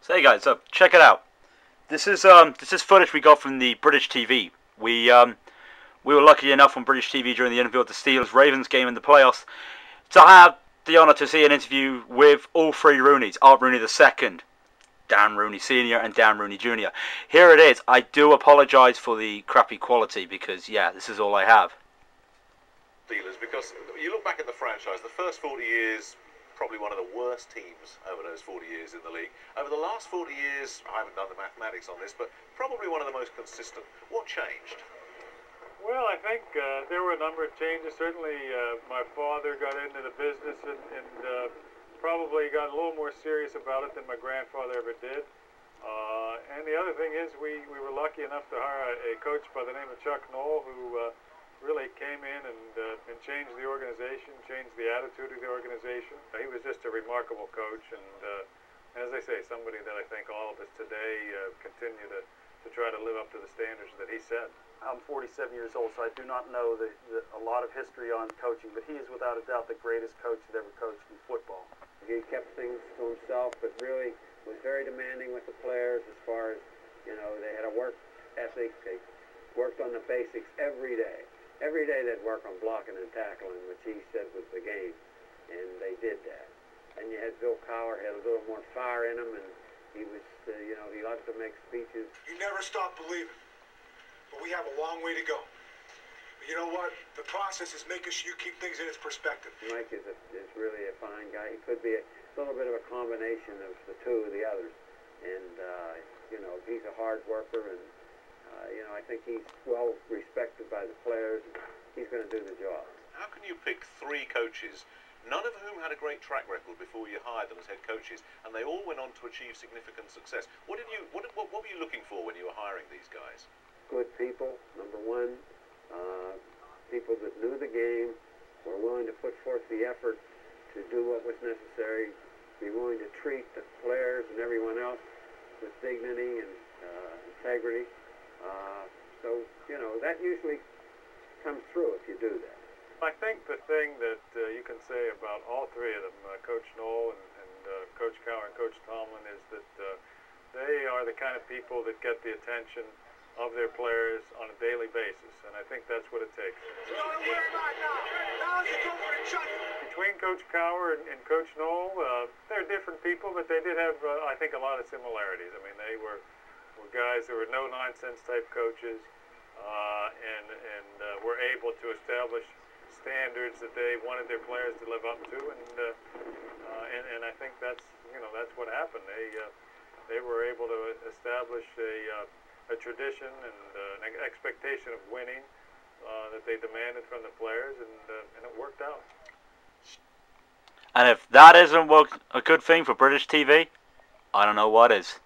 So hey guys, check it out. This is footage we got from the British TV. We were lucky enough on British TV during the interview of the Steelers-Ravens game in the playoffs to have the honour to see an interview with all three Rooneys: Art Rooney II, Dan Rooney Sr. and Dan Rooney Jr. Here it is. I do apologise for the crappy quality because, yeah, this is all I have. Steelers, because you look back at the franchise, the first 40 years, probably one of the worst teams over those 40 years in the league. Over the last 40 years, I haven't done the mathematics on this, but probably one of the most consistent. What changed? Well, I think there were a number of changes. Certainly, my father got into the business and probably got a little more serious about it than my grandfather ever did. And the other thing is we were lucky enough to hire a coach by the name of Chuck Noll, who really came in and changed the organization, changed the attitude of the organization. He was just a remarkable coach, and as I say, somebody that I think all of us today continue to try to live up to the standards that he set. I'm 47 years old, so I do not know a lot of history on coaching, but he is without a doubt the greatest coach that ever coached in football. He kept things to himself, but really was very demanding with the players as far as, you know, they had a work ethic. They worked on the basics every day. Every day they'd work on blocking and tackling, which he said was the game, and they did that. And you had Bill Cowher, had a little more fire in him, and he was, you know, he liked to make speeches. You never stop believing, but we have a long way to go. But you know what? The process is making sure you keep things in its perspective. Mike is really a fine guy. He could be a little bit of a combination of the two of the others. And, you know, he's a hard worker, and, you know, I think he's well respected by the players, and he's going to do the job. How can you pick three coaches, none of whom had a great track record before you hired them as head coaches, and they all went on to achieve significant success? What were you looking for when you were hiring these guys? Good people, number one. People that knew the game, were willing to put forth the effort to do what was necessary, be willing to treat the players and everyone else with dignity and integrity. So, you know, that usually comes through if you do that. I think the thing that you can say about all three of them, Coach Noll and Coach Cowher and Coach Tomlin, is that they are the kind of people that get the attention of their players on a daily basis, and I think that's what it takes. Between Coach Cowher and Coach Noll, they're different people, but they did have, I think, a lot of similarities. I mean, they were guys who were no-nonsense type coaches, and were able to establish standards that they wanted their players to live up to, and I think that's, you know, that's what happened. They were able to establish a tradition and an expectation of winning that they demanded from the players, and it worked out. And if that isn't a good thing for British TV, I don't know what is.